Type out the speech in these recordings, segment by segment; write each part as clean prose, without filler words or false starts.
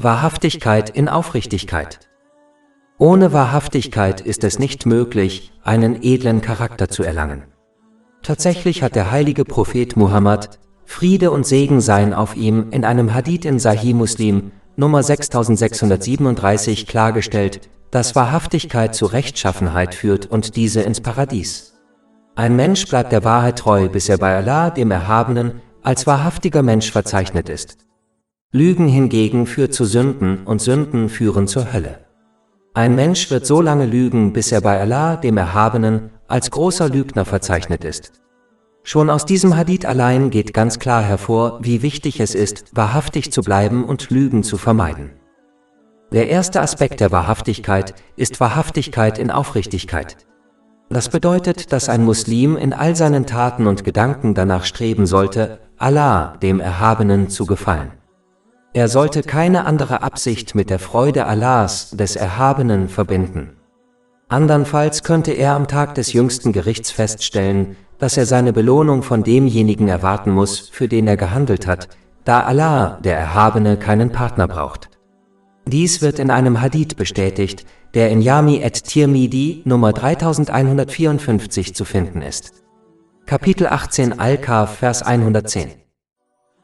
Wahrhaftigkeit in Aufrichtigkeit. Ohne Wahrhaftigkeit ist es nicht möglich, einen edlen Charakter zu erlangen. Tatsächlich hat der heilige Prophet Muhammad, Friede und Segen seien auf ihm, in einem Hadith in Sahih Muslim, Nummer 6637 klargestellt, dass Wahrhaftigkeit zu Rechtschaffenheit führt und diese ins Paradies. Ein Mensch bleibt der Wahrheit treu, bis er bei Allah, dem Erhabenen, als wahrhaftiger Mensch verzeichnet ist. Lügen hingegen führt zu Sünden und Sünden führen zur Hölle. Ein Mensch wird so lange lügen, bis er bei Allah, dem Erhabenen, als großer Lügner verzeichnet ist. Schon aus diesem Hadith allein geht ganz klar hervor, wie wichtig es ist, wahrhaftig zu bleiben und Lügen zu vermeiden. Der erste Aspekt der Wahrhaftigkeit ist Wahrhaftigkeit in Aufrichtigkeit. Das bedeutet, dass ein Muslim in all seinen Taten und Gedanken danach streben sollte, Allah, dem Erhabenen, zu gefallen. Er sollte keine andere Absicht mit der Freude Allahs, des Erhabenen, verbinden. Andernfalls könnte er am Tag des jüngsten Gerichts feststellen, dass er seine Belohnung von demjenigen erwarten muss, für den er gehandelt hat, da Allah, der Erhabene, keinen Partner braucht. Dies wird in einem Hadith bestätigt, der in Jami at-Tirmidhi Nummer 3154 zu finden ist. Kapitel 18 Al-Kahf, Vers 110.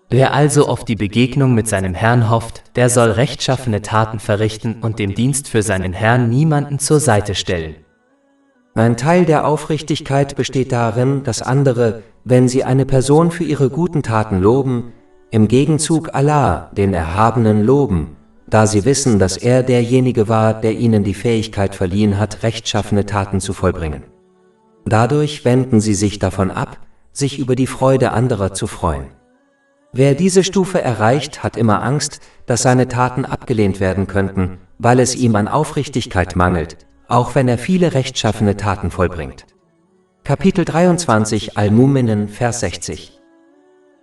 Wer also auf die Begegnung mit seinem Herrn hofft, der soll rechtschaffene Taten verrichten und dem Dienst für seinen Herrn niemanden zur Seite stellen. Ein Teil der Aufrichtigkeit besteht darin, dass andere, wenn sie eine Person für ihre guten Taten loben, im Gegenzug Allah, den Erhabenen, loben, da sie wissen, dass er derjenige war, der ihnen die Fähigkeit verliehen hat, rechtschaffene Taten zu vollbringen. Dadurch wenden sie sich davon ab, sich über die Freude anderer zu freuen. Wer diese Stufe erreicht, hat immer Angst, dass seine Taten abgelehnt werden könnten, weil es ihm an Aufrichtigkeit mangelt, auch wenn er viele rechtschaffene Taten vollbringt. Kapitel 23 Al-Mu'minin, Vers 60.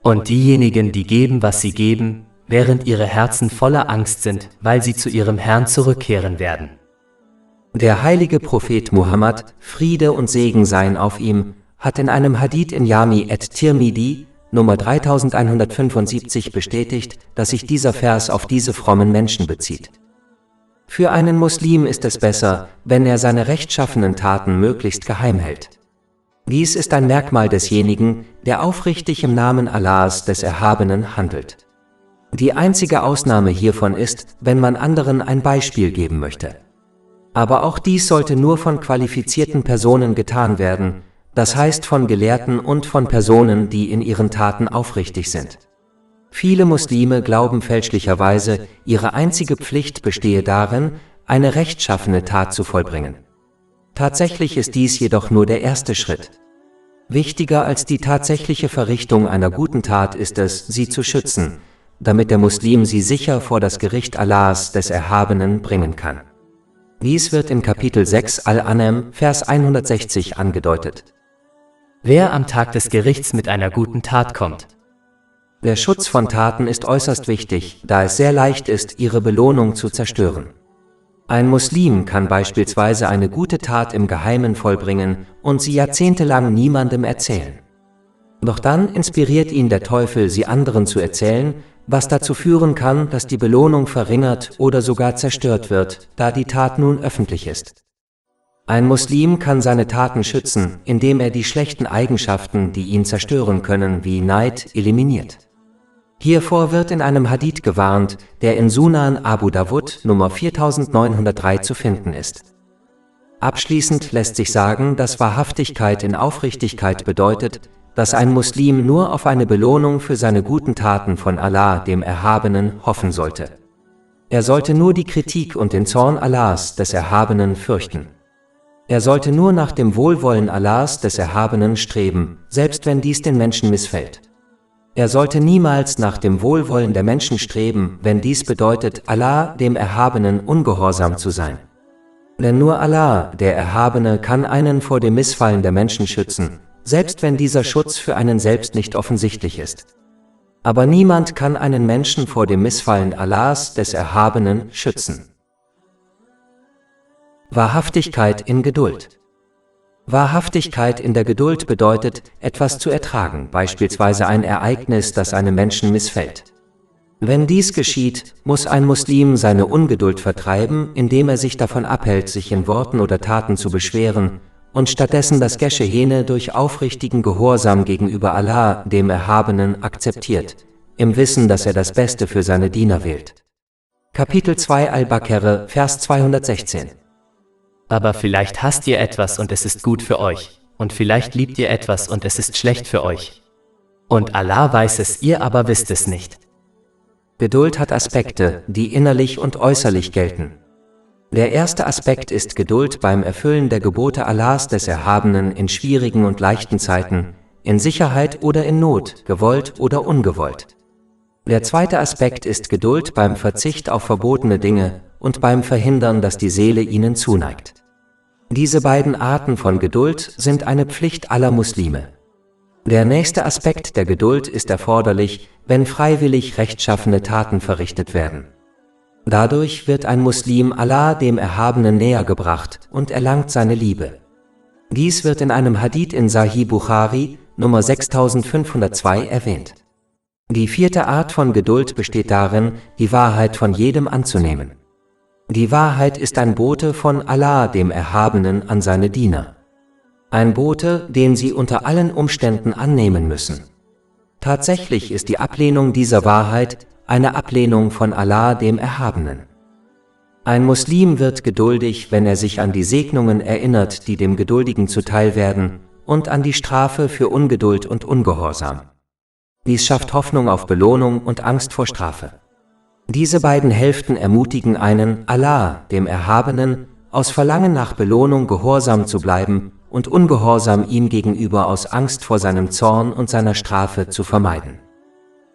Und diejenigen, die geben, was sie geben, während ihre Herzen voller Angst sind, weil sie zu ihrem Herrn zurückkehren werden. Der heilige Prophet Muhammad, Friede und Segen seien auf ihm, hat in einem Hadith in Jami at-Tirmidhi, Nummer 3175 bestätigt, dass sich dieser Vers auf diese frommen Menschen bezieht. Für einen Muslim ist es besser, wenn er seine rechtschaffenen Taten möglichst geheim hält. Dies ist ein Merkmal desjenigen, der aufrichtig im Namen Allahs, des Erhabenen, handelt. Die einzige Ausnahme hiervon ist, wenn man anderen ein Beispiel geben möchte. Aber auch dies sollte nur von qualifizierten Personen getan werden, das heißt von Gelehrten und von Personen, die in ihren Taten aufrichtig sind. Viele Muslime glauben fälschlicherweise, ihre einzige Pflicht bestehe darin, eine rechtschaffene Tat zu vollbringen. Tatsächlich ist dies jedoch nur der erste Schritt. Wichtiger als die tatsächliche Verrichtung einer guten Tat ist es, sie zu schützen, damit der Muslim sie sicher vor das Gericht Allahs, des Erhabenen, bringen kann. Dies wird in Kapitel 6 Al-An'am, Vers 160 angedeutet. Wer am Tag des Gerichts mit einer guten Tat kommt. Der Schutz von Taten ist äußerst wichtig, da es sehr leicht ist, ihre Belohnung zu zerstören. Ein Muslim kann beispielsweise eine gute Tat im Geheimen vollbringen und sie jahrzehntelang niemandem erzählen. Doch dann inspiriert ihn der Teufel, sie anderen zu erzählen, was dazu führen kann, dass die Belohnung verringert oder sogar zerstört wird, da die Tat nun öffentlich ist. Ein Muslim kann seine Taten schützen, indem er die schlechten Eigenschaften, die ihn zerstören können, wie Neid, eliminiert. Hiervor wird in einem Hadith gewarnt, der in Sunan Abu Dawud Nummer 4903 zu finden ist. Abschließend lässt sich sagen, dass Wahrhaftigkeit in Aufrichtigkeit bedeutet, dass ein Muslim nur auf eine Belohnung für seine guten Taten von Allah, dem Erhabenen, hoffen sollte. Er sollte nur die Kritik und den Zorn Allahs, des Erhabenen, fürchten. Er sollte nur nach dem Wohlwollen Allahs, des Erhabenen, streben, selbst wenn dies den Menschen missfällt. Er sollte niemals nach dem Wohlwollen der Menschen streben, wenn dies bedeutet, Allah, dem Erhabenen, ungehorsam zu sein. Denn nur Allah, der Erhabene, kann einen vor dem Missfallen der Menschen schützen, selbst wenn dieser Schutz für einen selbst nicht offensichtlich ist. Aber niemand kann einen Menschen vor dem Missfallen Allahs, des Erhabenen, schützen. Wahrhaftigkeit in Geduld. Wahrhaftigkeit in der Geduld bedeutet, etwas zu ertragen, beispielsweise ein Ereignis, das einem Menschen missfällt. Wenn dies geschieht, muss ein Muslim seine Ungeduld vertreiben, indem er sich davon abhält, sich in Worten oder Taten zu beschweren, und stattdessen das Geschehene durch aufrichtigen Gehorsam gegenüber Allah, dem Erhabenen, akzeptiert, im Wissen, dass er das Beste für seine Diener wählt. Kapitel 2 Al-Baqarah, Vers 216. Aber vielleicht hasst ihr etwas und es ist gut für euch, und vielleicht liebt ihr etwas und es ist schlecht für euch. Und Allah weiß es, ihr aber wisst es nicht. Geduld hat Aspekte, die innerlich und äußerlich gelten. Der erste Aspekt ist Geduld beim Erfüllen der Gebote Allahs des Erhabenen in schwierigen und leichten Zeiten, in Sicherheit oder in Not, gewollt oder ungewollt. Der zweite Aspekt ist Geduld beim Verzicht auf verbotene Dinge und beim Verhindern, dass die Seele ihnen zuneigt. Diese beiden Arten von Geduld sind eine Pflicht aller Muslime. Der nächste Aspekt der Geduld ist erforderlich, wenn freiwillig rechtschaffene Taten verrichtet werden. Dadurch wird ein Muslim Allah, dem Erhabenen, näher gebracht und erlangt seine Liebe. Dies wird in einem Hadith in Sahih Bukhari, Nummer 6502 erwähnt. Die vierte Art von Geduld besteht darin, die Wahrheit von jedem anzunehmen. Die Wahrheit ist ein Bote von Allah, dem Erhabenen, an seine Diener. Ein Bote, den sie unter allen Umständen annehmen müssen. Tatsächlich ist die Ablehnung dieser Wahrheit eine Ablehnung von Allah, dem Erhabenen. Ein Muslim wird geduldig, wenn er sich an die Segnungen erinnert, die dem Geduldigen zuteil werden, und an die Strafe für Ungeduld und Ungehorsam. Dies schafft Hoffnung auf Belohnung und Angst vor Strafe. Diese beiden Hälften ermutigen einen, Allah, dem Erhabenen, aus Verlangen nach Belohnung gehorsam zu bleiben und Ungehorsam ihm gegenüber aus Angst vor seinem Zorn und seiner Strafe zu vermeiden.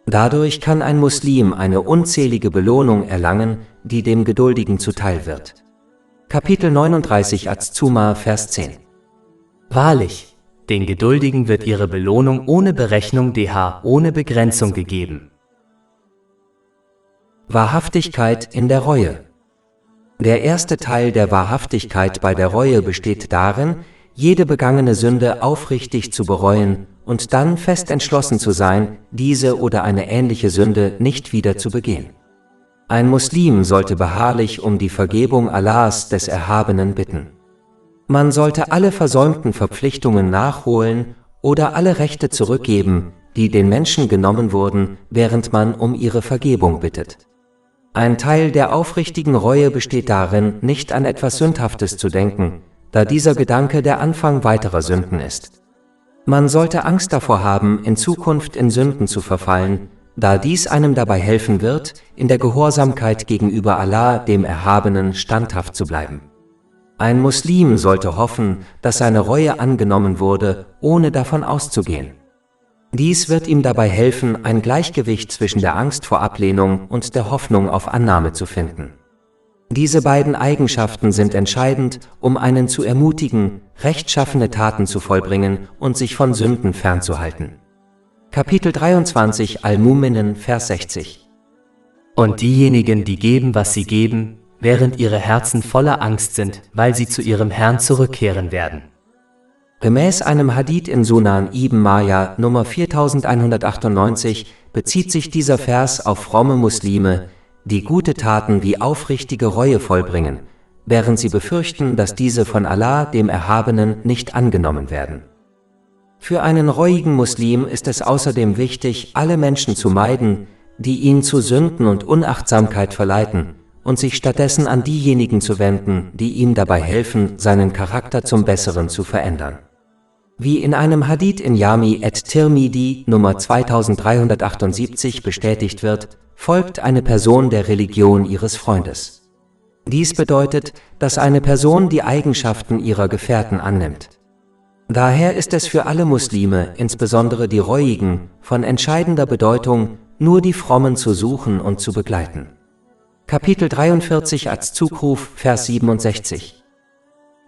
Dadurch kann ein Muslim eine unzählige Belohnung erlangen, die dem Geduldigen zuteil wird. Kapitel 39 Az-Zumar, Vers 10. Wahrlich, den Geduldigen wird ihre Belohnung ohne Berechnung ohne Begrenzung gegeben. Wahrhaftigkeit in der Reue. Der erste Teil der Wahrhaftigkeit bei der Reue besteht darin, jede begangene Sünde aufrichtig zu bereuen und dann fest entschlossen zu sein, diese oder eine ähnliche Sünde nicht wieder zu begehen. Ein Muslim sollte beharrlich um die Vergebung Allahs des Erhabenen bitten. Man sollte alle versäumten Verpflichtungen nachholen oder alle Rechte zurückgeben, die den Menschen genommen wurden, während man um ihre Vergebung bittet. Ein Teil der aufrichtigen Reue besteht darin, nicht an etwas Sündhaftes zu denken, da dieser Gedanke der Anfang weiterer Sünden ist. Man sollte Angst davor haben, in Zukunft in Sünden zu verfallen, da dies einem dabei helfen wird, in der Gehorsamkeit gegenüber Allah, dem Erhabenen, standhaft zu bleiben. Ein Muslim sollte hoffen, dass seine Reue angenommen wurde, ohne davon auszugehen. Dies wird ihm dabei helfen, ein Gleichgewicht zwischen der Angst vor Ablehnung und der Hoffnung auf Annahme zu finden. Diese beiden Eigenschaften sind entscheidend, um einen zu ermutigen, rechtschaffene Taten zu vollbringen und sich von Sünden fernzuhalten. Kapitel 23 Al-Mu'minin, Vers 60. Und diejenigen, die geben, was sie geben, während ihre Herzen voller Angst sind, weil sie zu ihrem Herrn zurückkehren werden. Gemäß einem Hadith in Sunan Ibn Majah, Nummer 4198, bezieht sich dieser Vers auf fromme Muslime, die gute Taten wie aufrichtige Reue vollbringen, während sie befürchten, dass diese von Allah, dem Erhabenen, nicht angenommen werden. Für einen reuigen Muslim ist es außerdem wichtig, alle Menschen zu meiden, die ihn zu Sünden und Unachtsamkeit verleiten, und sich stattdessen an diejenigen zu wenden, die ihm dabei helfen, seinen Charakter zum Besseren zu verändern. Wie in einem Hadith in Jami at-Tirmidhi, Nummer 2378 bestätigt wird, folgt eine Person der Religion ihres Freundes. Dies bedeutet, dass eine Person die Eigenschaften ihrer Gefährten annimmt. Daher ist es für alle Muslime, insbesondere die Reuigen, von entscheidender Bedeutung, nur die Frommen zu suchen und zu begleiten. Kapitel 43 Az-Zukruf, Vers 67.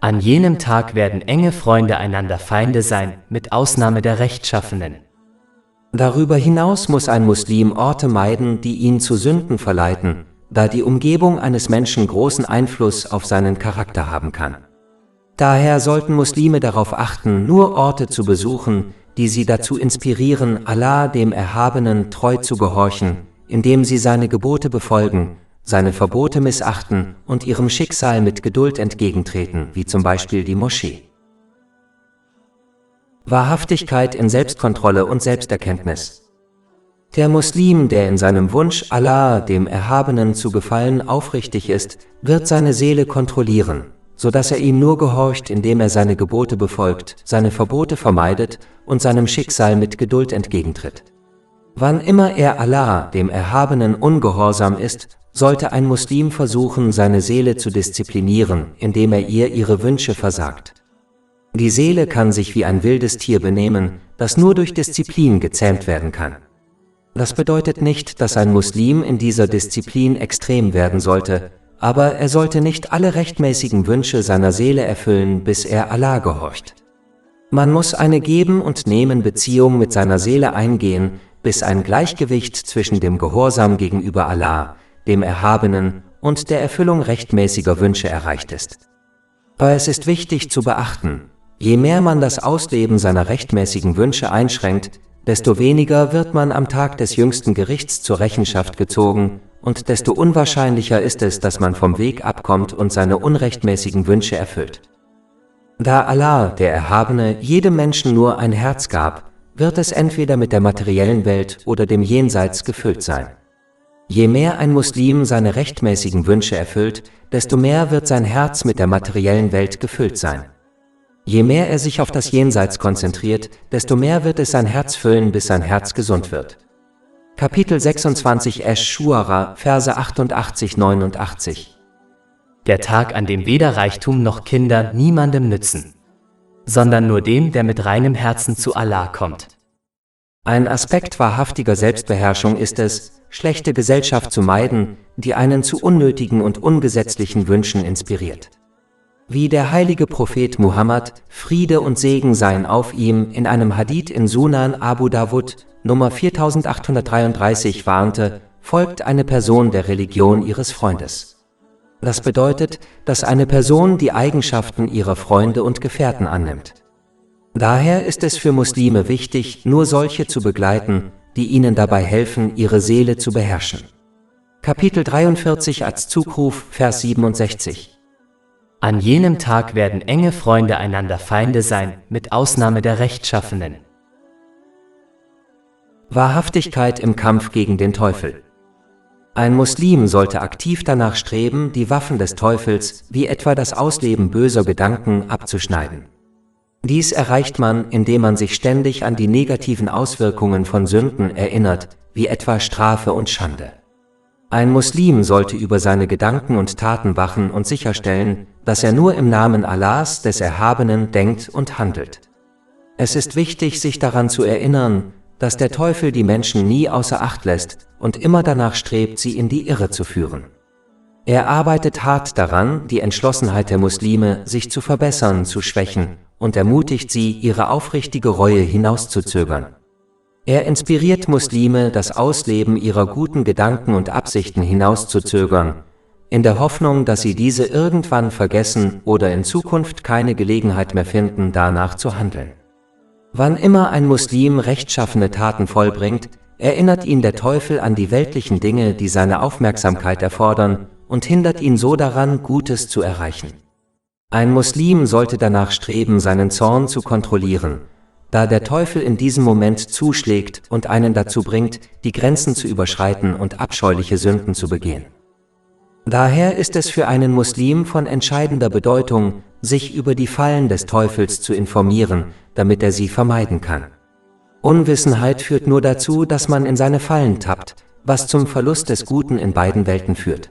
An jenem Tag werden enge Freunde einander Feinde sein, mit Ausnahme der Rechtschaffenen. Darüber hinaus muss ein Muslim Orte meiden, die ihn zu Sünden verleiten, da die Umgebung eines Menschen großen Einfluss auf seinen Charakter haben kann. Daher sollten Muslime darauf achten, nur Orte zu besuchen, die sie dazu inspirieren, Allah, dem Erhabenen, treu zu gehorchen, indem sie seine Gebote befolgen, seine Verbote missachten und ihrem Schicksal mit Geduld entgegentreten, wie zum Beispiel die Moschee. Wahrhaftigkeit in Selbstkontrolle und Selbsterkenntnis. Der Muslim, der in seinem Wunsch, Allah, dem Erhabenen, zu gefallen, aufrichtig ist, wird seine Seele kontrollieren, sodass er ihm nur gehorcht, indem er seine Gebote befolgt, seine Verbote vermeidet und seinem Schicksal mit Geduld entgegentritt. Wann immer er Allah, dem Erhabenen, ungehorsam ist, sollte ein Muslim versuchen, seine Seele zu disziplinieren, indem er ihr ihre Wünsche versagt. Die Seele kann sich wie ein wildes Tier benehmen, das nur durch Disziplin gezähmt werden kann. Das bedeutet nicht, dass ein Muslim in dieser Disziplin extrem werden sollte, aber er sollte nicht alle rechtmäßigen Wünsche seiner Seele erfüllen, bis er Allah gehorcht. Man muss eine Geben- und Nehmen-Beziehung mit seiner Seele eingehen, bis ein Gleichgewicht zwischen dem Gehorsam gegenüber Allah, dem Erhabenen, und der Erfüllung rechtmäßiger Wünsche erreicht ist. Aber es ist wichtig zu beachten, je mehr man das Ausleben seiner rechtmäßigen Wünsche einschränkt, desto weniger wird man am Tag des jüngsten Gerichts zur Rechenschaft gezogen und desto unwahrscheinlicher ist es, dass man vom Weg abkommt und seine unrechtmäßigen Wünsche erfüllt. Da Allah, der Erhabene, jedem Menschen nur ein Herz gab, wird es entweder mit der materiellen Welt oder dem Jenseits gefüllt sein. Je mehr ein Muslim seine rechtmäßigen Wünsche erfüllt, desto mehr wird sein Herz mit der materiellen Welt gefüllt sein. Je mehr er sich auf das Jenseits konzentriert, desto mehr wird es sein Herz füllen, bis sein Herz gesund wird. Kapitel 26 Ash-Shuara, Verse 88-89. Der Tag, an dem weder Reichtum noch Kinder niemandem nützen, sondern nur dem, der mit reinem Herzen zu Allah kommt. Ein Aspekt wahrhaftiger Selbstbeherrschung ist es, schlechte Gesellschaft zu meiden, die einen zu unnötigen und ungesetzlichen Wünschen inspiriert. Wie der heilige Prophet Muhammad, Friede und Segen seien auf ihm, in einem Hadith in Sunan Abu Dawud, Nummer 4833 warnte, folgt eine Person der Religion ihres Freundes. Das bedeutet, dass eine Person die Eigenschaften ihrer Freunde und Gefährten annimmt. Daher ist es für Muslime wichtig, nur solche zu begleiten, die ihnen dabei helfen, ihre Seele zu beherrschen. Kapitel 43 als Zugruf, Vers 67. An jenem Tag werden enge Freunde einander Feinde sein, mit Ausnahme der Rechtschaffenen. Wahrhaftigkeit im Kampf gegen den Teufel. Ein Muslim sollte aktiv danach streben, die Waffen des Teufels, wie etwa das Ausleben böser Gedanken, abzuschneiden. Dies erreicht man, indem man sich ständig an die negativen Auswirkungen von Sünden erinnert, wie etwa Strafe und Schande. Ein Muslim sollte über seine Gedanken und Taten wachen und sicherstellen, dass er nur im Namen Allahs, des Erhabenen, denkt und handelt. Es ist wichtig, sich daran zu erinnern, dass der Teufel die Menschen nie außer Acht lässt und immer danach strebt, sie in die Irre zu führen. Er arbeitet hart daran, die Entschlossenheit der Muslime, sich zu verbessern, zu schwächen und ermutigt sie, ihre aufrichtige Reue hinauszuzögern. Er inspiriert Muslime, das Ausleben ihrer guten Gedanken und Absichten hinauszuzögern, in der Hoffnung, dass sie diese irgendwann vergessen oder in Zukunft keine Gelegenheit mehr finden, danach zu handeln. Wann immer ein Muslim rechtschaffene Taten vollbringt, erinnert ihn der Teufel an die weltlichen Dinge, die seine Aufmerksamkeit erfordern, und hindert ihn so daran, Gutes zu erreichen. Ein Muslim sollte danach streben, seinen Zorn zu kontrollieren, da der Teufel in diesem Moment zuschlägt und einen dazu bringt, die Grenzen zu überschreiten und abscheuliche Sünden zu begehen. Daher ist es für einen Muslim von entscheidender Bedeutung, sich über die Fallen des Teufels zu informieren, damit er sie vermeiden kann. Unwissenheit führt nur dazu, dass man in seine Fallen tappt, was zum Verlust des Guten in beiden Welten führt.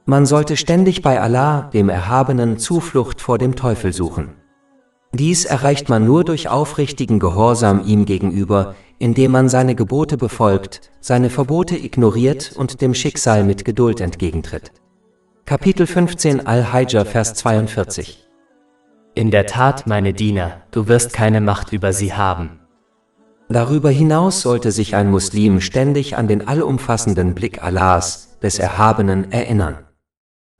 Man sollte ständig bei Allah, dem Erhabenen, Zuflucht vor dem Teufel suchen. Dies erreicht man nur durch aufrichtigen Gehorsam ihm gegenüber, indem man seine Gebote befolgt, seine Verbote ignoriert und dem Schicksal mit Geduld entgegentritt. Kapitel 15 Al-Hijr, Vers 42. In der Tat, meine Diener, du wirst keine Macht über sie haben. Darüber hinaus sollte sich ein Muslim ständig an den allumfassenden Blick Allahs, des Erhabenen, erinnern.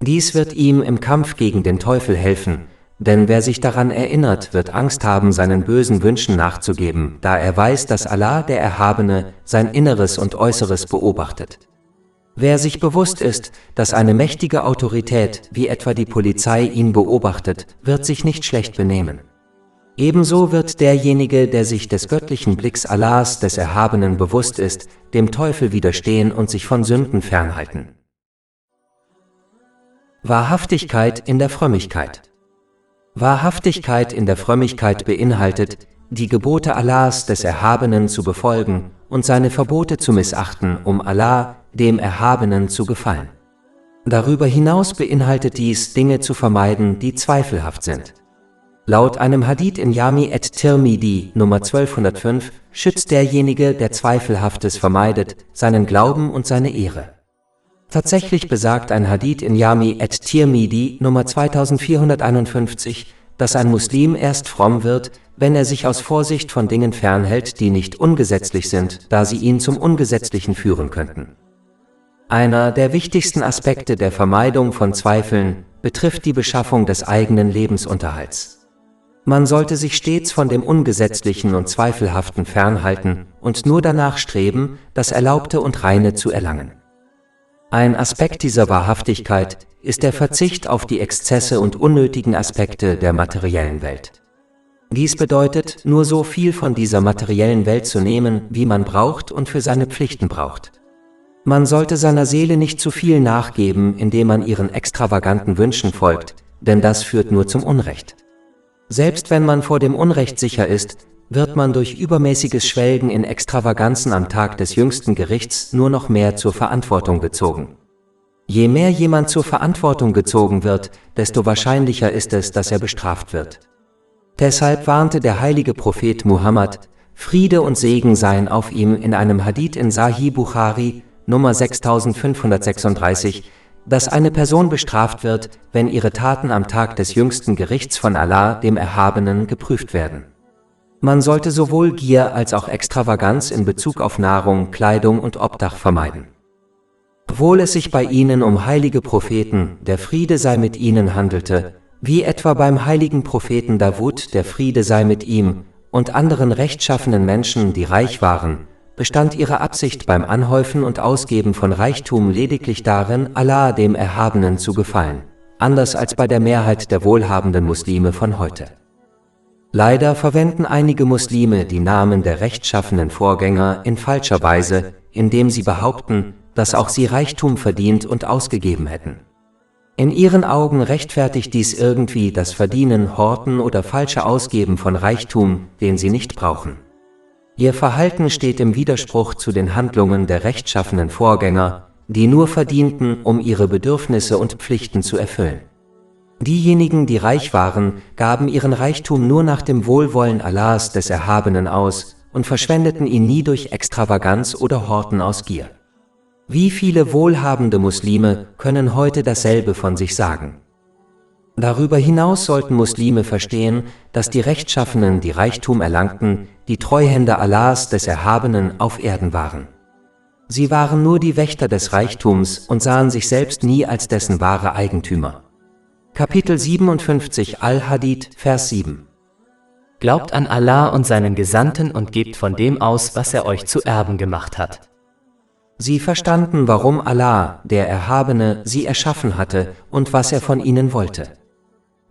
Dies wird ihm im Kampf gegen den Teufel helfen, Denn wer sich daran erinnert, wird Angst haben, seinen bösen Wünschen nachzugeben, da er weiß, dass Allah, der Erhabene, sein Inneres und Äußeres beobachtet. Wer sich bewusst ist, dass eine mächtige Autorität, wie etwa die Polizei, ihn beobachtet, wird sich nicht schlecht benehmen. Ebenso wird derjenige, der sich des göttlichen Blicks Allahs, des Erhabenen, bewusst ist, dem Teufel widerstehen und sich von Sünden fernhalten. Wahrhaftigkeit in der Frömmigkeit. Wahrhaftigkeit in der Frömmigkeit beinhaltet, die Gebote Allahs, des Erhabenen, zu befolgen und seine Verbote zu missachten, um Allah, dem Erhabenen, zu gefallen. Darüber hinaus beinhaltet dies, Dinge zu vermeiden, die zweifelhaft sind. Laut einem Hadith in Jami at-Tirmidhi, Nummer 1205, schützt derjenige, der Zweifelhaftes vermeidet, seinen Glauben und seine Ehre. Tatsächlich besagt ein Hadith in Jami at-Tirmidhi, Nummer 2451, dass ein Muslim erst fromm wird, wenn er sich aus Vorsicht von Dingen fernhält, die nicht ungesetzlich sind, da sie ihn zum Ungesetzlichen führen könnten. Einer der wichtigsten Aspekte der Vermeidung von Zweifeln betrifft die Beschaffung des eigenen Lebensunterhalts. Man sollte sich stets von dem Ungesetzlichen und Zweifelhaften fernhalten und nur danach streben, das Erlaubte und Reine zu erlangen. Ein Aspekt dieser Wahrhaftigkeit ist der Verzicht auf die Exzesse und unnötigen Aspekte der materiellen Welt. Dies bedeutet, nur so viel von dieser materiellen Welt zu nehmen, wie man braucht und für seine Pflichten braucht. Man sollte seiner Seele nicht zu viel nachgeben, indem man ihren extravaganten Wünschen folgt, denn das führt nur zum Unrecht. Selbst wenn man vor dem Unrecht sicher ist, wird man durch übermäßiges Schwelgen in Extravaganzen am Tag des jüngsten Gerichts nur noch mehr zur Verantwortung gezogen. Je mehr jemand zur Verantwortung gezogen wird, desto wahrscheinlicher ist es, dass er bestraft wird. Deshalb warnte der heilige Prophet Muhammad, Friede und Segen seien auf ihm, in einem Hadith in Sahih Bukhari, Nummer 6536, dass eine Person bestraft wird, wenn ihre Taten am Tag des jüngsten Gerichts von Allah, dem Erhabenen, geprüft werden. Man sollte sowohl Gier als auch Extravaganz in Bezug auf Nahrung, Kleidung und Obdach vermeiden. Obwohl es sich bei ihnen um heilige Propheten, der Friede sei mit ihnen, handelte, wie etwa beim heiligen Propheten Davud, der Friede sei mit ihm, und anderen rechtschaffenen Menschen, die reich waren, bestand ihre Absicht beim Anhäufen und Ausgeben von Reichtum lediglich darin, Allah, dem Erhabenen, zu gefallen, anders als bei der Mehrheit der wohlhabenden Muslime von heute. Leider verwenden einige Muslime die Namen der rechtschaffenen Vorgänger in falscher Weise, indem sie behaupten, dass auch sie Reichtum verdient und ausgegeben hätten. In ihren Augen rechtfertigt dies irgendwie das Verdienen, Horten oder falsche Ausgeben von Reichtum, den sie nicht brauchen. Ihr Verhalten steht im Widerspruch zu den Handlungen der rechtschaffenen Vorgänger, die nur verdienten, um ihre Bedürfnisse und Pflichten zu erfüllen. Diejenigen, die reich waren, gaben ihren Reichtum nur nach dem Wohlwollen Allahs, des Erhabenen, aus und verschwendeten ihn nie durch Extravaganz oder Horten aus Gier. Wie viele wohlhabende Muslime können heute dasselbe von sich sagen? Darüber hinaus sollten Muslime verstehen, dass die Rechtschaffenen, die Reichtum erlangten, die Treuhänder Allahs, des Erhabenen, auf Erden waren. Sie waren nur die Wächter des Reichtums und sahen sich selbst nie als dessen wahre Eigentümer. Kapitel 57 Al-Hadid, Vers 7. Glaubt an Allah und seinen Gesandten und gebt von dem aus, was er euch zu Erben gemacht hat. Sie verstanden, warum Allah, der Erhabene, sie erschaffen hatte und was er von ihnen wollte.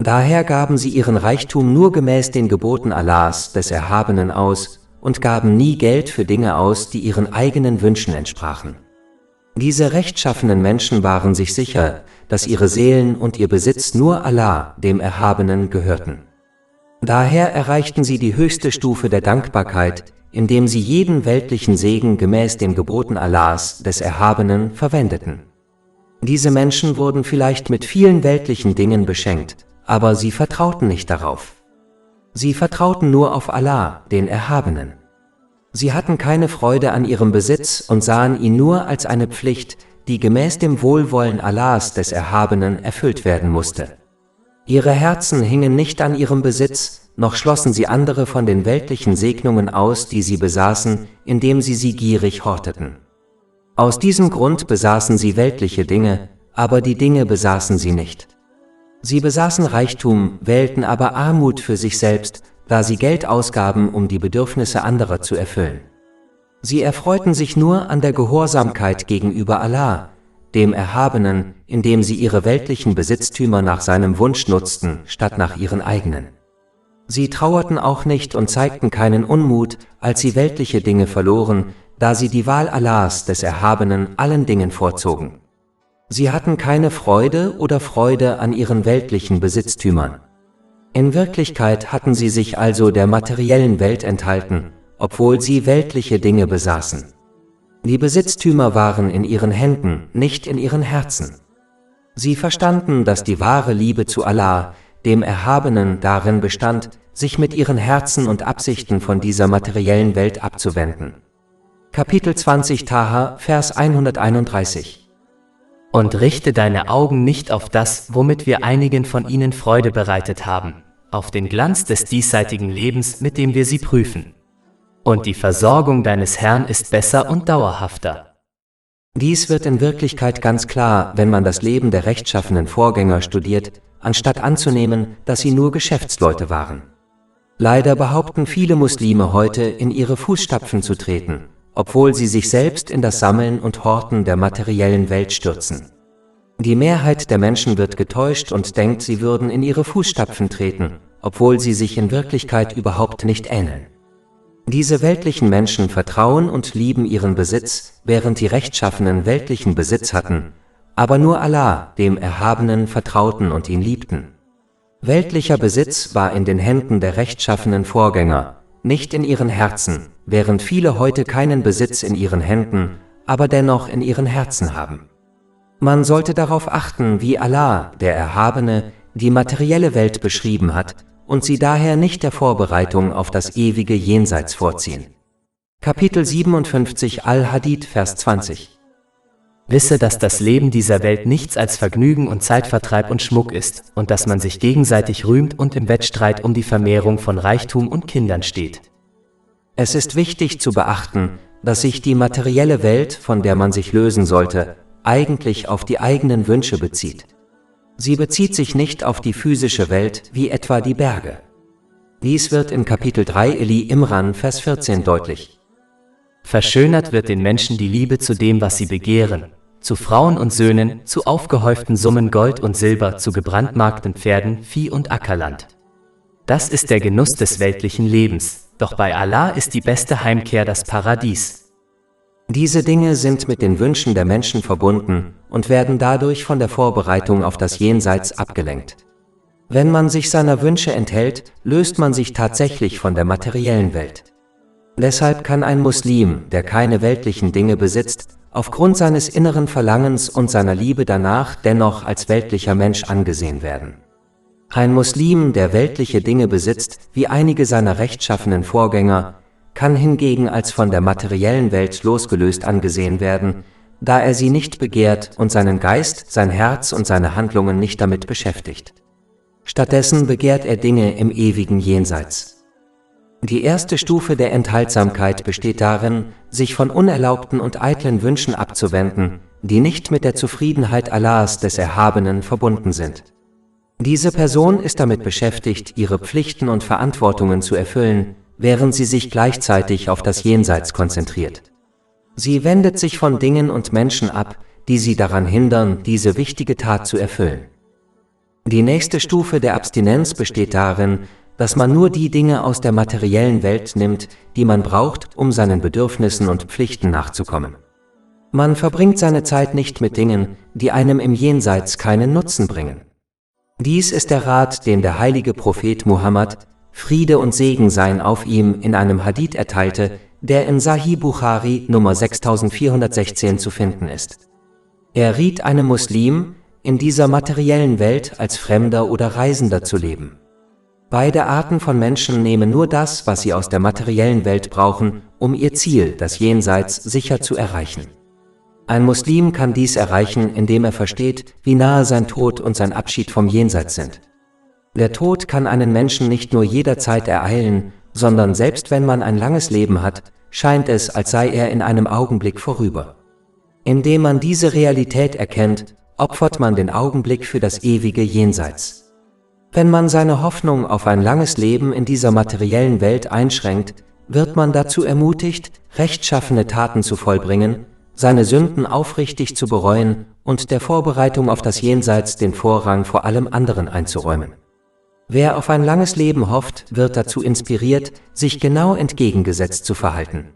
Daher gaben sie ihren Reichtum nur gemäß den Geboten Allahs, des Erhabenen, aus und gaben nie Geld für Dinge aus, die ihren eigenen Wünschen entsprachen. Diese rechtschaffenen Menschen waren sich sicher, dass ihre Seelen und ihr Besitz nur Allah, dem Erhabenen, gehörten. Daher erreichten sie die höchste Stufe der Dankbarkeit, indem sie jeden weltlichen Segen gemäß den Geboten Allahs, des Erhabenen, verwendeten. Diese Menschen wurden vielleicht mit vielen weltlichen Dingen beschenkt, aber sie vertrauten nicht darauf. Sie vertrauten nur auf Allah, den Erhabenen. Sie hatten keine Freude an ihrem Besitz und sahen ihn nur als eine Pflicht, die gemäß dem Wohlwollen Allahs, des Erhabenen, erfüllt werden musste. Ihre Herzen hingen nicht an ihrem Besitz, noch schlossen sie andere von den weltlichen Segnungen aus, die sie besaßen, indem sie sie gierig horteten. Aus diesem Grund besaßen sie weltliche Dinge, aber die Dinge besaßen sie nicht. Sie besaßen Reichtum, wählten aber Armut für sich selbst, da sie Geld ausgaben, um die Bedürfnisse anderer zu erfüllen. Sie erfreuten sich nur an der Gehorsamkeit gegenüber Allah, dem Erhabenen, indem sie ihre weltlichen Besitztümer nach seinem Wunsch nutzten, statt nach ihren eigenen. Sie trauerten auch nicht und zeigten keinen Unmut, als sie weltliche Dinge verloren, da sie die Wahl Allahs, des Erhabenen, allen Dingen vorzogen. Sie hatten keine Freude an ihren weltlichen Besitztümern. In Wirklichkeit hatten sie sich also der materiellen Welt enthalten, obwohl sie weltliche Dinge besaßen. Die Besitztümer waren in ihren Händen, nicht in ihren Herzen. Sie verstanden, dass die wahre Liebe zu Allah, dem Erhabenen, darin bestand, sich mit ihren Herzen und Absichten von dieser materiellen Welt abzuwenden. Kapitel 20 Taha, Vers 131. Und richte deine Augen nicht auf das, womit wir einigen von ihnen Freude bereitet haben, auf den Glanz des diesseitigen Lebens, mit dem wir sie prüfen. Und die Versorgung deines Herrn ist besser und dauerhafter. Dies wird in Wirklichkeit ganz klar, wenn man das Leben der rechtschaffenen Vorgänger studiert, anstatt anzunehmen, dass sie nur Geschäftsleute waren. Leider behaupten viele Muslime heute, in ihre Fußstapfen zu treten, obwohl sie sich selbst in das Sammeln und Horten der materiellen Welt stürzen. Die Mehrheit der Menschen wird getäuscht und denkt, sie würden in ihre Fußstapfen treten, obwohl sie sich in Wirklichkeit überhaupt nicht ähneln. Diese weltlichen Menschen vertrauen und lieben ihren Besitz, während die Rechtschaffenen weltlichen Besitz hatten, aber nur Allah, dem Erhabenen, vertrauten und ihn liebten. Weltlicher Besitz war in den Händen der rechtschaffenen Vorgänger, nicht in ihren Herzen, während viele heute keinen Besitz in ihren Händen, aber dennoch in ihren Herzen haben. Man sollte darauf achten, wie Allah, der Erhabene, die materielle Welt beschrieben hat, und sie daher nicht der Vorbereitung auf das ewige Jenseits vorziehen. Kapitel 57 Al-Hadid, Vers 20. Wisse, dass das Leben dieser Welt nichts als Vergnügen und Zeitvertreib und Schmuck ist, und dass man sich gegenseitig rühmt und im Wettstreit um die Vermehrung von Reichtum und Kindern steht. Es ist wichtig zu beachten, dass sich die materielle Welt, von der man sich lösen sollte, eigentlich auf die eigenen Wünsche bezieht. Sie bezieht sich nicht auf die physische Welt, wie etwa die Berge. Dies wird in Kapitel 3 Eli Imran, Vers 14 deutlich. Verschönert wird den Menschen die Liebe zu dem, was sie begehren, zu Frauen und Söhnen, zu aufgehäuften Summen Gold und Silber, zu gebrandmarkten Pferden, Vieh und Ackerland. Das ist der Genuss des weltlichen Lebens, doch bei Allah ist die beste Heimkehr das Paradies. Diese Dinge sind mit den Wünschen der Menschen verbunden und werden dadurch von der Vorbereitung auf das Jenseits abgelenkt. Wenn man sich seiner Wünsche enthält, löst man sich tatsächlich von der materiellen Welt. Deshalb kann ein Muslim, der keine weltlichen Dinge besitzt, aufgrund seines inneren Verlangens und seiner Liebe danach dennoch als weltlicher Mensch angesehen werden. Ein Muslim, der weltliche Dinge besitzt, wie einige seiner rechtschaffenen Vorgänger, kann hingegen als von der materiellen Welt losgelöst angesehen werden, da er sie nicht begehrt und seinen Geist, sein Herz und seine Handlungen nicht damit beschäftigt. Stattdessen begehrt er Dinge im ewigen Jenseits. Die erste Stufe der Enthaltsamkeit besteht darin, sich von unerlaubten und eitlen Wünschen abzuwenden, die nicht mit der Zufriedenheit Allahs, des Erhabenen, verbunden sind. Diese Person ist damit beschäftigt, ihre Pflichten und Verantwortungen zu erfüllen, während sie sich gleichzeitig auf das Jenseits konzentriert. Sie wendet sich von Dingen und Menschen ab, die sie daran hindern, diese wichtige Tat zu erfüllen. Die nächste Stufe der Abstinenz besteht darin, dass man nur die Dinge aus der materiellen Welt nimmt, die man braucht, um seinen Bedürfnissen und Pflichten nachzukommen. Man verbringt seine Zeit nicht mit Dingen, die einem im Jenseits keinen Nutzen bringen. Dies ist der Rat, den der heilige Prophet Muhammad, Friede und Segen seien auf ihm, in einem Hadith erteilte, der in Sahih Bukhari Nummer 6416 zu finden ist. Er riet einem Muslim, in dieser materiellen Welt als Fremder oder Reisender zu leben. Beide Arten von Menschen nehmen nur das, was sie aus der materiellen Welt brauchen, um ihr Ziel, das Jenseits, sicher zu erreichen. Ein Muslim kann dies erreichen, indem er versteht, wie nahe sein Tod und sein Abschied vom Jenseits sind. Der Tod kann einen Menschen nicht nur jederzeit ereilen, sondern selbst wenn man ein langes Leben hat, scheint es, als sei er in einem Augenblick vorüber. Indem man diese Realität erkennt opfert man den Augenblick für das ewige Jenseits. Wenn man seine Hoffnung auf ein langes Leben in dieser materiellen Welt einschränkt, wird man dazu ermutigt, rechtschaffene Taten zu vollbringen, seine Sünden aufrichtig zu bereuen und der Vorbereitung auf das Jenseits den Vorrang vor allem anderen einzuräumen. Wer auf ein langes Leben hofft, wird dazu inspiriert, sich genau entgegengesetzt zu verhalten.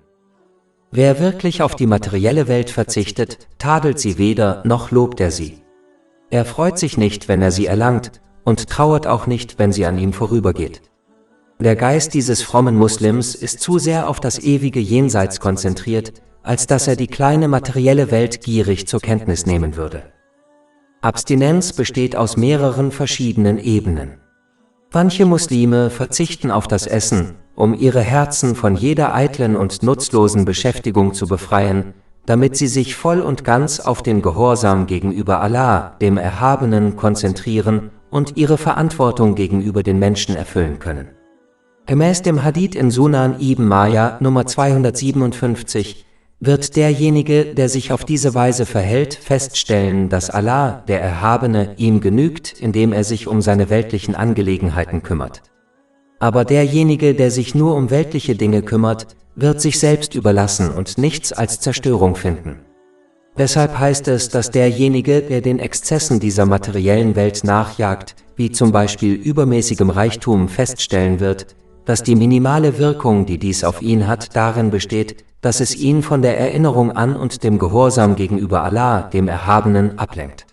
Wer wirklich auf die materielle Welt verzichtet, tadelt sie weder, noch lobt er sie. Er freut sich nicht, wenn er sie erlangt, und trauert auch nicht, wenn sie an ihm vorübergeht. Der Geist dieses frommen Muslims ist zu sehr auf das ewige Jenseits konzentriert, als dass er die kleine materielle Welt gierig zur Kenntnis nehmen würde. Abstinenz besteht aus mehreren verschiedenen Ebenen. Manche Muslime verzichten auf das Essen, um ihre Herzen von jeder eitlen und nutzlosen Beschäftigung zu befreien, damit sie sich voll und ganz auf den Gehorsam gegenüber Allah, dem Erhabenen, konzentrieren und ihre Verantwortung gegenüber den Menschen erfüllen können. Gemäß dem Hadith in Sunan ibn Majah Nummer 257 wird derjenige, der sich auf diese Weise verhält, feststellen, dass Allah, der Erhabene, ihm genügt, indem er sich um seine weltlichen Angelegenheiten kümmert. Aber derjenige, der sich nur um weltliche Dinge kümmert, wird sich selbst überlassen und nichts als Zerstörung finden. Deshalb heißt es, dass derjenige, der den Exzessen dieser materiellen Welt nachjagt, wie zum Beispiel übermäßigem Reichtum, feststellen wird, dass die minimale Wirkung, die dies auf ihn hat, darin besteht, dass es ihn von der Erinnerung an und dem Gehorsam gegenüber Allah, dem Erhabenen, ablenkt.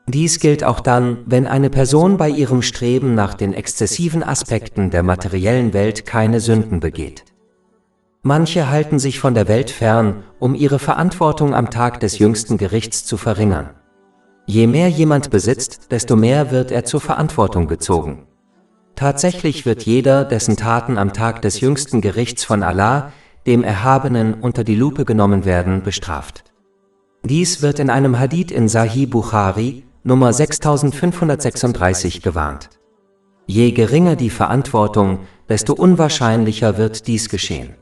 Dies gilt auch dann, wenn eine Person bei ihrem Streben nach den exzessiven Aspekten der materiellen Welt keine Sünden begeht. Manche halten sich von der Welt fern, um ihre Verantwortung am Tag des jüngsten Gerichts zu verringern. Je mehr jemand besitzt, desto mehr wird er zur Verantwortung gezogen. Tatsächlich wird jeder, dessen Taten am Tag des jüngsten Gerichts von Allah, dem Erhabenen, unter die Lupe genommen werden, bestraft. Dies wird in einem Hadith in Sahih Bukhari, Nummer 6536 gewarnt. Je geringer die Verantwortung, desto unwahrscheinlicher wird dies geschehen.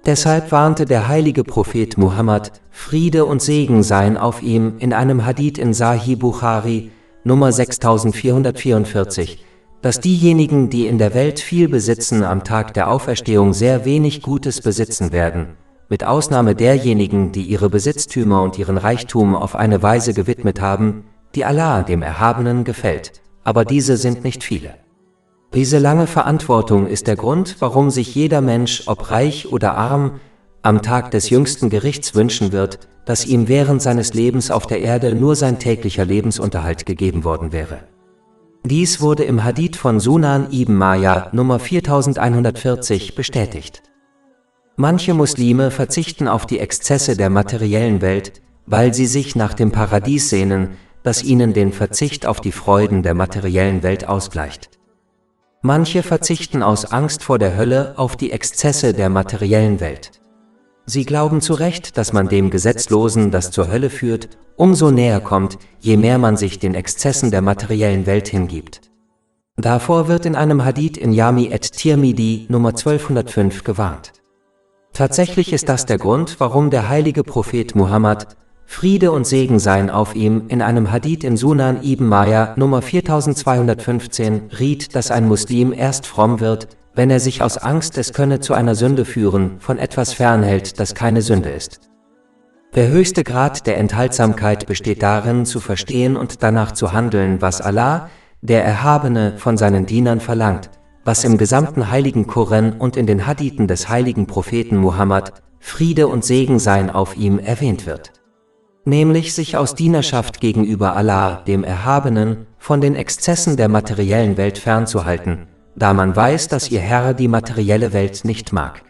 Deshalb warnte der heilige Prophet Muhammad, Friede und Segen seien auf ihm, in einem Hadith in Sahih Bukhari, Nummer 6444, dass diejenigen, die in der Welt viel besitzen, am Tag der Auferstehung sehr wenig Gutes besitzen werden, mit Ausnahme derjenigen, die ihre Besitztümer und ihren Reichtum auf eine Weise gewidmet haben, die Allah, dem Erhabenen, gefällt, aber diese sind nicht viele. Diese lange Verantwortung ist der Grund, warum sich jeder Mensch, ob reich oder arm, am Tag des jüngsten Gerichts wünschen wird, dass ihm während seines Lebens auf der Erde nur sein täglicher Lebensunterhalt gegeben worden wäre. Dies wurde im Hadith von Sunan ibn Majah Nummer 4140 bestätigt. Manche Muslime verzichten auf die Exzesse der materiellen Welt, weil sie sich nach dem Paradies sehnen, das ihnen den Verzicht auf die Freuden der materiellen Welt ausgleicht. Manche verzichten aus Angst vor der Hölle auf die Exzesse der materiellen Welt. Sie glauben zu Recht, dass man dem Gesetzlosen, das zur Hölle führt, umso näher kommt, je mehr man sich den Exzessen der materiellen Welt hingibt. Davor wird in einem Hadith in Jami at-Tirmidhi Nummer 1205 gewarnt. Tatsächlich ist das der Grund, warum der heilige Prophet Muhammad, Friede und Segen seien auf ihm, in einem Hadith in Sunan ibn Majah Nummer 4215 riet, dass ein Muslim erst fromm wird, wenn er sich aus Angst, es könne zu einer Sünde führen, von etwas fernhält, das keine Sünde ist. Der höchste Grad der Enthaltsamkeit besteht darin, zu verstehen und danach zu handeln, was Allah, der Erhabene, von seinen Dienern verlangt, was im gesamten heiligen Koran und in den Hadithen des heiligen Propheten Muhammad, Friede und Segen seien auf ihm, erwähnt wird. Nämlich sich aus Dienerschaft gegenüber Allah, dem Erhabenen, von den Exzessen der materiellen Welt fernzuhalten, da man weiß, dass ihr Herr die materielle Welt nicht mag.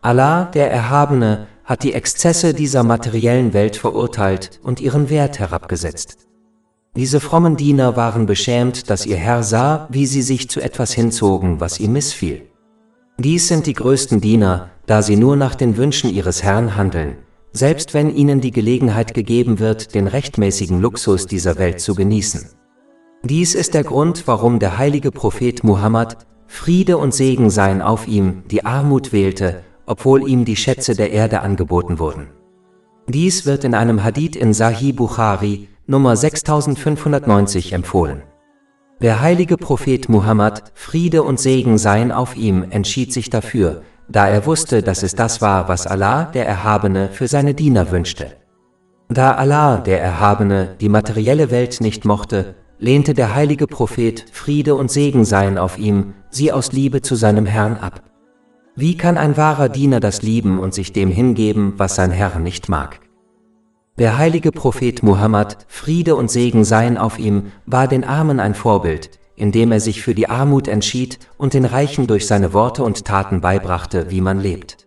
Allah, der Erhabene, hat die Exzesse dieser materiellen Welt verurteilt und ihren Wert herabgesetzt. Diese frommen Diener waren beschämt, dass ihr Herr sah, wie sie sich zu etwas hinzogen, was ihm missfiel. Dies sind die größten Diener, da sie nur nach den Wünschen ihres Herrn handeln, selbst wenn ihnen die Gelegenheit gegeben wird, den rechtmäßigen Luxus dieser Welt zu genießen. Dies ist der Grund, warum der heilige Prophet Muhammad, Friede und Segen seien auf ihm, die Armut wählte, obwohl ihm die Schätze der Erde angeboten wurden. Dies wird in einem Hadith in Sahih Bukhari, Nummer 6590 empfohlen. Der heilige Prophet Muhammad, Friede und Segen seien auf ihm, entschied sich dafür, da er wusste, dass es das war, was Allah, der Erhabene, für seine Diener wünschte. Da Allah, der Erhabene, die materielle Welt nicht mochte, lehnte der heilige Prophet, Friede und Segen seien auf ihm, sie aus Liebe zu seinem Herrn ab. Wie kann ein wahrer Diener das lieben und sich dem hingeben, was sein Herr nicht mag? Der heilige Prophet Muhammad, Friede und Segen seien auf ihm, war den Armen ein Vorbild, indem er sich für die Armut entschied und den Reichen durch seine Worte und Taten beibrachte, wie man lebt.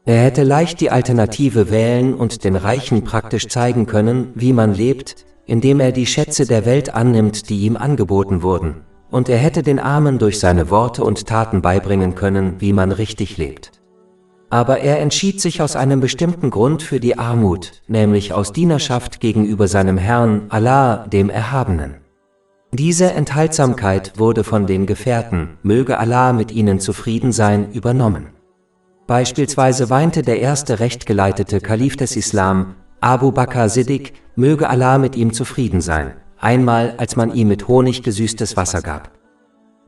Er hätte leicht die Alternative wählen und den Reichen praktisch zeigen können, wie man lebt, indem er die Schätze der Welt annimmt, die ihm angeboten wurden, und er hätte den Armen durch seine Worte und Taten beibringen können, wie man richtig lebt. Aber er entschied sich aus einem bestimmten Grund für die Armut, nämlich aus Dienerschaft gegenüber seinem Herrn, Allah, dem Erhabenen. Diese Enthaltsamkeit wurde von den Gefährten, möge Allah mit ihnen zufrieden sein, übernommen. Beispielsweise weinte der erste rechtgeleitete Kalif des Islam, Abu Bakr Siddiq, möge Allah mit ihm zufrieden sein, einmal, als man ihm mit Honig gesüßtes Wasser gab.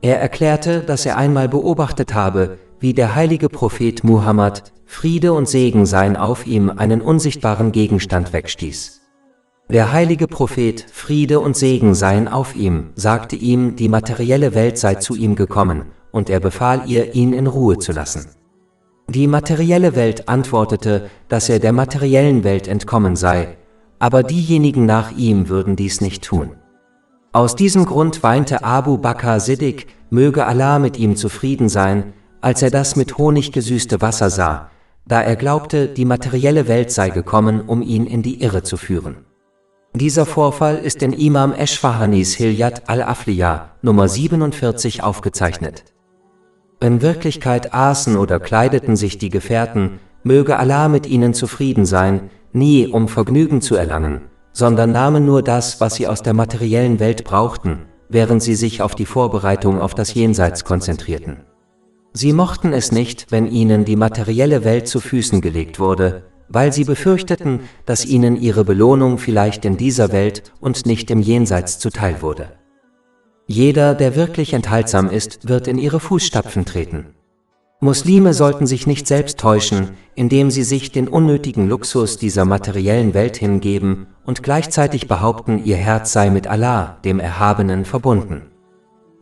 Er erklärte, dass er einmal beobachtet habe, wie der heilige Prophet Muhammad, Friede und Segen seien auf ihm, einen unsichtbaren Gegenstand wegstieß. Der heilige Prophet, Friede und Segen seien auf ihm, sagte ihm, die materielle Welt sei zu ihm gekommen, und er befahl ihr, ihn in Ruhe zu lassen. Die materielle Welt antwortete, dass er der materiellen Welt entkommen sei, aber diejenigen nach ihm würden dies nicht tun. Aus diesem Grund weinte Abu Bakr Siddiq, möge Allah mit ihm zufrieden sein, als er das mit Honig gesüßte Wasser sah, da er glaubte, die materielle Welt sei gekommen, um ihn in die Irre zu führen. Dieser Vorfall ist in Imam Eschfahanis Hilyat al-Afliya, Nummer 47 aufgezeichnet. In Wirklichkeit aßen oder kleideten sich die Gefährten, möge Allah mit ihnen zufrieden sein, nie um Vergnügen zu erlangen, sondern nahmen nur das, was sie aus der materiellen Welt brauchten, während sie sich auf die Vorbereitung auf das Jenseits konzentrierten. Sie mochten es nicht, wenn ihnen die materielle Welt zu Füßen gelegt wurde, weil sie befürchteten, dass ihnen ihre Belohnung vielleicht in dieser Welt und nicht im Jenseits zuteil wurde. Jeder, der wirklich enthaltsam ist, wird in ihre Fußstapfen treten. Muslime sollten sich nicht selbst täuschen, indem sie sich den unnötigen Luxus dieser materiellen Welt hingeben und gleichzeitig behaupten, ihr Herz sei mit Allah, dem Erhabenen, verbunden.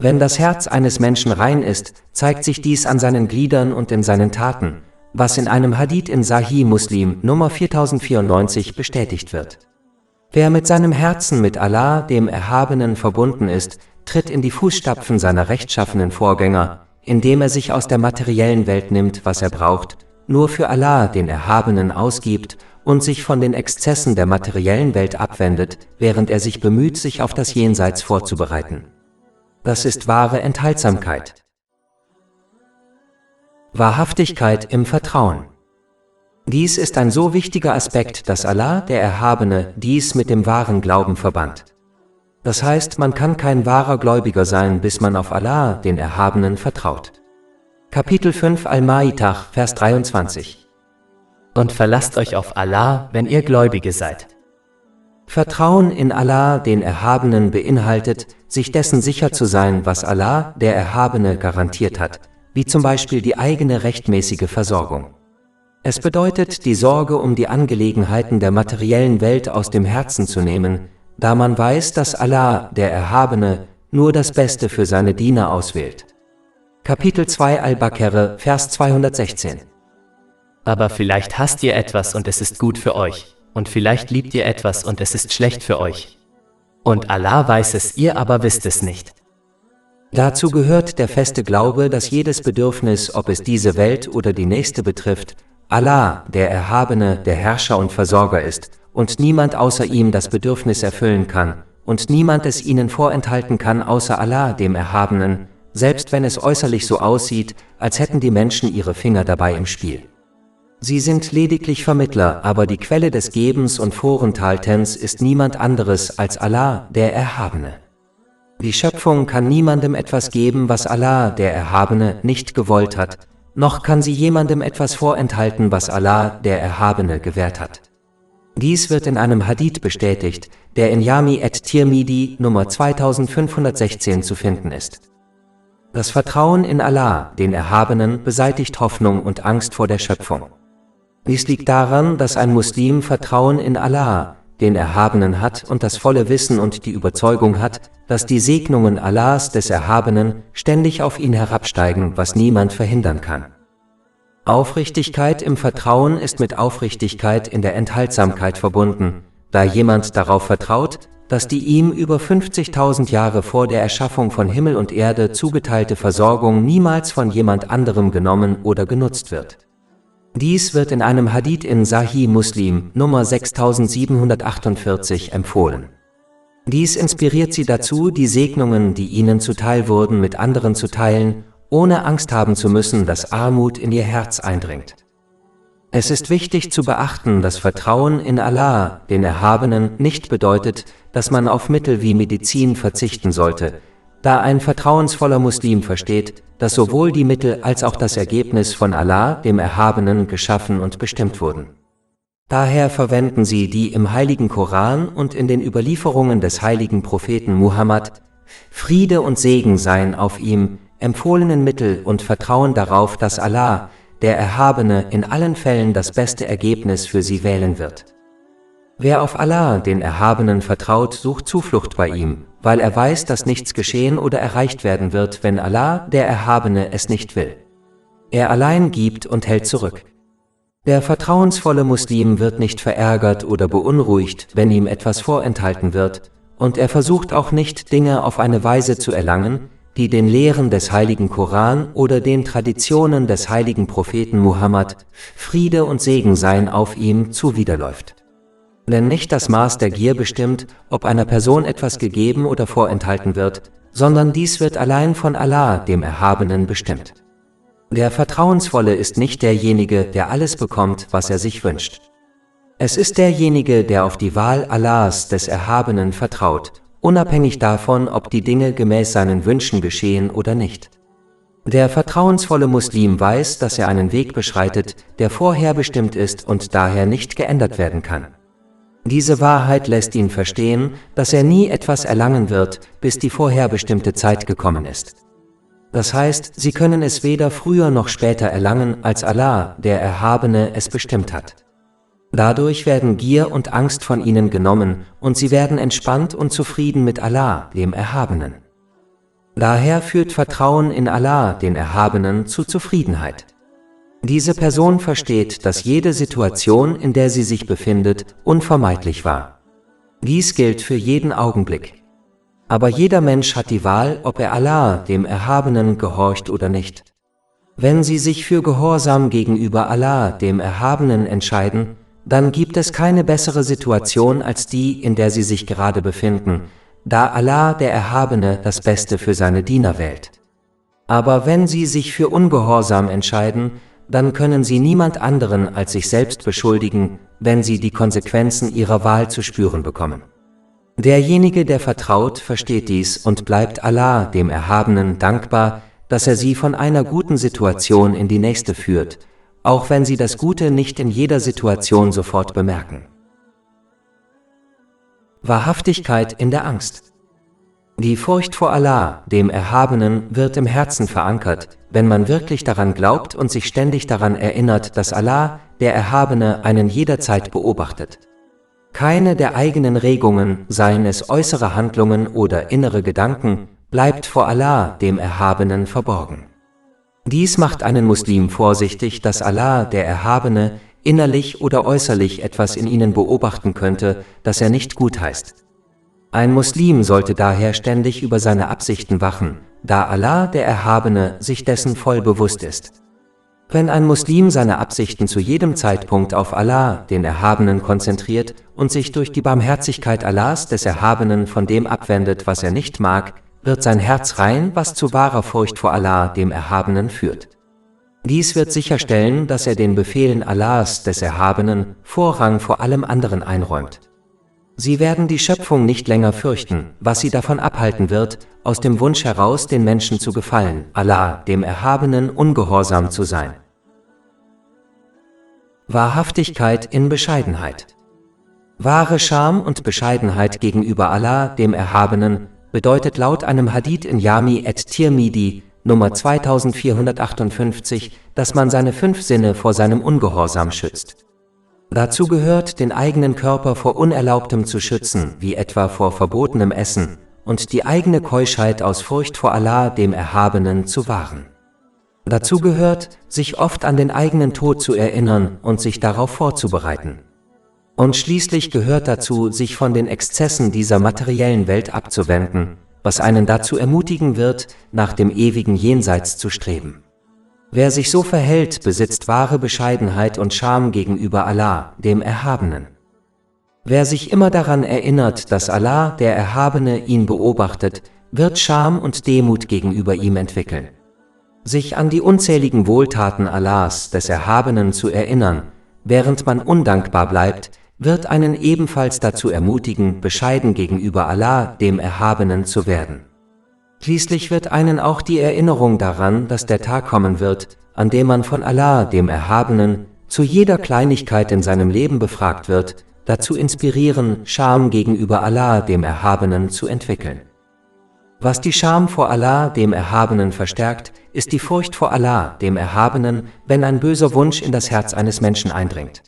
Wenn das Herz eines Menschen rein ist, zeigt sich dies an seinen Gliedern und in seinen Taten, was in einem Hadith in Sahih Muslim Nummer 4094 bestätigt wird. Wer mit seinem Herzen mit Allah, dem Erhabenen, verbunden ist, tritt in die Fußstapfen seiner rechtschaffenen Vorgänger, indem er sich aus der materiellen Welt nimmt, was er braucht, nur für Allah, den Erhabenen, ausgibt und sich von den Exzessen der materiellen Welt abwendet, während er sich bemüht, sich auf das Jenseits vorzubereiten. Das ist wahre Enthaltsamkeit. Wahrhaftigkeit im Vertrauen. Dies ist ein so wichtiger Aspekt, dass Allah, der Erhabene, dies mit dem wahren Glauben verband. Das heißt, man kann kein wahrer Gläubiger sein, bis man auf Allah, den Erhabenen, vertraut. Kapitel 5 Al-Ma'idah, Vers 23. Und verlasst euch auf Allah, wenn ihr Gläubige seid. Vertrauen in Allah, den Erhabenen, beinhaltet, sich dessen sicher zu sein, was Allah, der Erhabene, garantiert hat, wie zum Beispiel die eigene rechtmäßige Versorgung. Es bedeutet, die Sorge um die Angelegenheiten der materiellen Welt aus dem Herzen zu nehmen, da man weiß, dass Allah, der Erhabene, nur das Beste für seine Diener auswählt. Kapitel 2 Al-Baqarah, Vers 216. Aber vielleicht hasst ihr etwas und es ist gut für euch, und vielleicht liebt ihr etwas und es ist schlecht für euch. Und Allah weiß es, ihr aber wisst es nicht. Dazu gehört der feste Glaube, dass jedes Bedürfnis, ob es diese Welt oder die nächste betrifft, Allah, der Erhabene, der Herrscher und Versorger ist, und niemand außer ihm das Bedürfnis erfüllen kann, und niemand es ihnen vorenthalten kann außer Allah, dem Erhabenen, selbst wenn es äußerlich so aussieht, als hätten die Menschen ihre Finger dabei im Spiel. Sie sind lediglich Vermittler, aber die Quelle des Gebens und Vorenthaltens ist niemand anderes als Allah, der Erhabene. Die Schöpfung kann niemandem etwas geben, was Allah, der Erhabene, nicht gewollt hat, noch kann sie jemandem etwas vorenthalten, was Allah, der Erhabene, gewährt hat. Dies wird in einem Hadith bestätigt, der in Jami at-Tirmidhi Nummer 2516 zu finden ist. Das Vertrauen in Allah, den Erhabenen, beseitigt Hoffnung und Angst vor der Schöpfung. Dies liegt daran, dass ein Muslim Vertrauen in Allah, den Erhabenen hat und das volle Wissen und die Überzeugung hat, dass die Segnungen Allahs des Erhabenen ständig auf ihn herabsteigen, was niemand verhindern kann. Aufrichtigkeit im Vertrauen ist mit Aufrichtigkeit in der Enthaltsamkeit verbunden, da jemand darauf vertraut, dass die ihm über 50.000 Jahre vor der Erschaffung von Himmel und Erde zugeteilte Versorgung niemals von jemand anderem genommen oder genutzt wird. Dies wird in einem Hadith in Sahih Muslim Nummer 6748 empfohlen. Dies inspiriert sie dazu, die Segnungen, die ihnen zuteil wurden, mit anderen zu teilen, ohne Angst haben zu müssen, dass Armut in ihr Herz eindringt. Es ist wichtig zu beachten, dass Vertrauen in Allah, den Erhabenen, nicht bedeutet, dass man auf Mittel wie Medizin verzichten sollte, da ein vertrauensvoller Muslim versteht, dass sowohl die Mittel als auch das Ergebnis von Allah, dem Erhabenen, geschaffen und bestimmt wurden. Daher verwenden sie die im heiligen Koran und in den Überlieferungen des heiligen Propheten Muhammad, Friede und Segen seien auf ihm, empfohlenen Mittel und vertrauen darauf, dass Allah, der Erhabene, in allen Fällen das beste Ergebnis für sie wählen wird. Wer auf Allah, den Erhabenen, vertraut, sucht Zuflucht bei ihm, weil er weiß, dass nichts geschehen oder erreicht werden wird, wenn Allah, der Erhabene, es nicht will. Er allein gibt und hält zurück. Der vertrauensvolle Muslim wird nicht verärgert oder beunruhigt, wenn ihm etwas vorenthalten wird, und er versucht auch nicht, Dinge auf eine Weise zu erlangen, die den Lehren des heiligen Koran oder den Traditionen des heiligen Propheten Muhammad, Friede und Segen seien auf ihm, zuwiderläuft. Denn nicht das Maß der Gier bestimmt, ob einer Person etwas gegeben oder vorenthalten wird, sondern dies wird allein von Allah, dem Erhabenen, bestimmt. Der Vertrauensvolle ist nicht derjenige, der alles bekommt, was er sich wünscht. Es ist derjenige, der auf die Wahl Allahs, des Erhabenen, vertraut, unabhängig davon, ob die Dinge gemäß seinen Wünschen geschehen oder nicht. Der vertrauensvolle Muslim weiß, dass er einen Weg beschreitet, der vorherbestimmt ist und daher nicht geändert werden kann. Diese Wahrheit lässt ihn verstehen, dass er nie etwas erlangen wird, bis die vorherbestimmte Zeit gekommen ist. Das heißt, sie können es weder früher noch später erlangen, als Allah, der Erhabene, es bestimmt hat. Dadurch werden Gier und Angst von ihnen genommen und sie werden entspannt und zufrieden mit Allah, dem Erhabenen. Daher führt Vertrauen in Allah, den Erhabenen, zu Zufriedenheit. Diese Person versteht, dass jede Situation, in der sie sich befindet, unvermeidlich war. Dies gilt für jeden Augenblick. Aber jeder Mensch hat die Wahl, ob er Allah, dem Erhabenen, gehorcht oder nicht. Wenn sie sich für Gehorsam gegenüber Allah, dem Erhabenen, entscheiden, dann gibt es keine bessere Situation als die, in der sie sich gerade befinden, da Allah, der Erhabene, das Beste für seine Diener wählt. Aber wenn sie sich für Ungehorsam entscheiden, dann können sie niemand anderen als sich selbst beschuldigen, wenn sie die Konsequenzen ihrer Wahl zu spüren bekommen. Derjenige, der vertraut, versteht dies und bleibt Allah, dem Erhabenen, dankbar, dass er sie von einer guten Situation in die nächste führt, auch wenn sie das Gute nicht in jeder Situation sofort bemerken. Wahrhaftigkeit in der Angst. Die Furcht vor Allah, dem Erhabenen, wird im Herzen verankert, wenn man wirklich daran glaubt und sich ständig daran erinnert, dass Allah, der Erhabene, einen jederzeit beobachtet. Keine der eigenen Regungen, seien es äußere Handlungen oder innere Gedanken, bleibt vor Allah, dem Erhabenen, verborgen. Dies macht einen Muslim vorsichtig, dass Allah, der Erhabene, innerlich oder äußerlich etwas in ihnen beobachten könnte, das er nicht gutheißt. Ein Muslim sollte daher ständig über seine Absichten wachen, da Allah, der Erhabene, sich dessen voll bewusst ist. Wenn ein Muslim seine Absichten zu jedem Zeitpunkt auf Allah, den Erhabenen, konzentriert und sich durch die Barmherzigkeit Allahs, des Erhabenen, von dem abwendet, was er nicht mag, wird sein Herz rein, was zu wahrer Furcht vor Allah, dem Erhabenen, führt. Dies wird sicherstellen, dass er den Befehlen Allahs, des Erhabenen, Vorrang vor allem anderen einräumt. Sie werden die Schöpfung nicht länger fürchten, was sie davon abhalten wird, aus dem Wunsch heraus, den Menschen zu gefallen, Allah, dem Erhabenen, ungehorsam zu sein. Wahrhaftigkeit in Bescheidenheit. Wahre Scham und Bescheidenheit gegenüber Allah, dem Erhabenen, bedeutet laut einem Hadith in Jami at-Tirmidhi, Nummer 2458, dass man seine 5 Sinne vor seinem Ungehorsam schützt. Dazu gehört, den eigenen Körper vor Unerlaubtem zu schützen, wie etwa vor verbotenem Essen, und die eigene Keuschheit aus Furcht vor Allah, dem Erhabenen, zu wahren. Dazu gehört, sich oft an den eigenen Tod zu erinnern und sich darauf vorzubereiten. Und schließlich gehört dazu, sich von den Exzessen dieser materiellen Welt abzuwenden, was einen dazu ermutigen wird, nach dem ewigen Jenseits zu streben. Wer sich so verhält, besitzt wahre Bescheidenheit und Scham gegenüber Allah, dem Erhabenen. Wer sich immer daran erinnert, dass Allah, der Erhabene, ihn beobachtet, wird Scham und Demut gegenüber ihm entwickeln. Sich an die unzähligen Wohltaten Allahs, des Erhabenen, zu erinnern, während man undankbar bleibt, wird einen ebenfalls dazu ermutigen, bescheiden gegenüber Allah, dem Erhabenen, zu werden. Schließlich wird einen auch die Erinnerung daran, dass der Tag kommen wird, an dem man von Allah, dem Erhabenen, zu jeder Kleinigkeit in seinem Leben befragt wird, dazu inspirieren, Scham gegenüber Allah, dem Erhabenen, zu entwickeln. Was die Scham vor Allah, dem Erhabenen, verstärkt, ist die Furcht vor Allah, dem Erhabenen, wenn ein böser Wunsch in das Herz eines Menschen eindringt.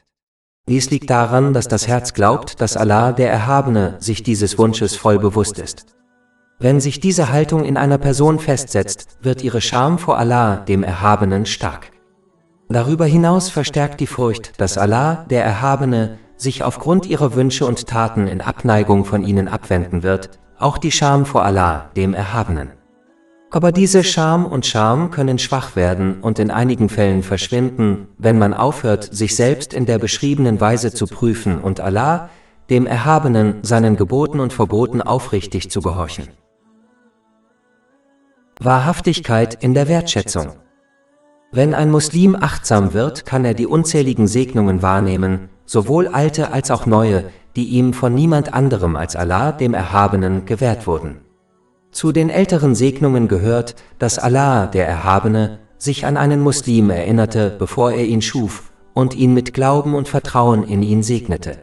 Dies liegt daran, dass das Herz glaubt, dass Allah, der Erhabene, sich dieses Wunsches voll bewusst ist. Wenn sich diese Haltung in einer Person festsetzt, wird ihre Scham vor Allah, dem Erhabenen, stark. Darüber hinaus verstärkt die Furcht, dass Allah, der Erhabene, sich aufgrund ihrer Wünsche und Taten in Abneigung von ihnen abwenden wird, auch die Scham vor Allah, dem Erhabenen. Aber diese Scham und Scham können schwach werden und in einigen Fällen verschwinden, wenn man aufhört, sich selbst in der beschriebenen Weise zu prüfen und Allah, dem Erhabenen, seinen Geboten und Verboten aufrichtig zu gehorchen. Wahrhaftigkeit in der Wertschätzung. Wenn ein Muslim achtsam wird, kann er die unzähligen Segnungen wahrnehmen, sowohl alte als auch neue, die ihm von niemand anderem als Allah, dem Erhabenen, gewährt wurden. Zu den älteren Segnungen gehört, dass Allah, der Erhabene, sich an einen Muslim erinnerte, bevor er ihn schuf, und ihn mit Glauben und Vertrauen in ihn segnete.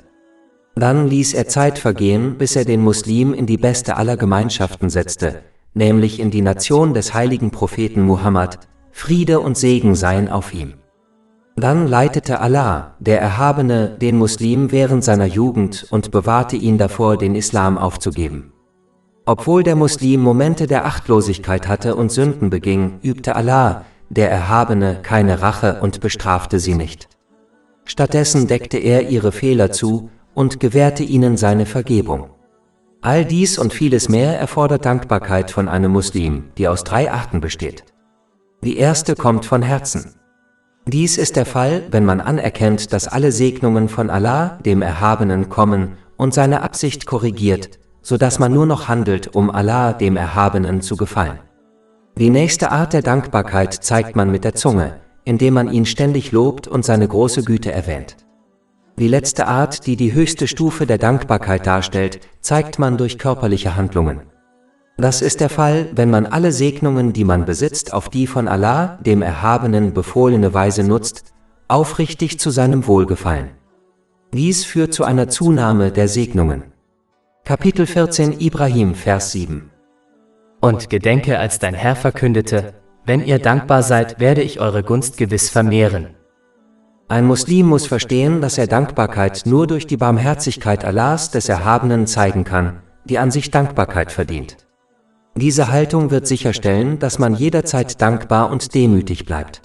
Dann ließ er Zeit vergehen, bis er den Muslim in die beste aller Gemeinschaften setzte, nämlich in die Nation des heiligen Propheten Muhammad, Friede und Segen seien auf ihm. Dann leitete Allah, der Erhabene, den Muslim während seiner Jugend und bewahrte ihn davor, den Islam aufzugeben. Obwohl der Muslim Momente der Achtlosigkeit hatte und Sünden beging, übte Allah, der Erhabene, keine Rache und bestrafte sie nicht. Stattdessen deckte er ihre Fehler zu und gewährte ihnen seine Vergebung. All dies und vieles mehr erfordert Dankbarkeit von einem Muslim, die aus 3 Arten besteht. Die erste kommt von Herzen. Dies ist der Fall, wenn man anerkennt, dass alle Segnungen von Allah, dem Erhabenen, kommen und seine Absicht korrigiert, sodass man nur noch handelt, um Allah, dem Erhabenen, zu gefallen. Die nächste Art der Dankbarkeit zeigt man mit der Zunge, indem man ihn ständig lobt und seine große Güte erwähnt. Die letzte Art, die die höchste Stufe der Dankbarkeit darstellt, zeigt man durch körperliche Handlungen. Das ist der Fall, wenn man alle Segnungen, die man besitzt, auf die von Allah, dem Erhabenen, befohlene Weise nutzt, aufrichtig zu seinem Wohlgefallen. Dies führt zu einer Zunahme der Segnungen. Kapitel 14 Ibrahim, Vers 7. Und gedenke, als dein Herr verkündete, wenn ihr dankbar seid, werde ich eure Gunst gewiss vermehren. Ein Muslim muss verstehen, dass er Dankbarkeit nur durch die Barmherzigkeit Allahs, des Erhabenen, zeigen kann, die an sich Dankbarkeit verdient. Diese Haltung wird sicherstellen, dass man jederzeit dankbar und demütig bleibt.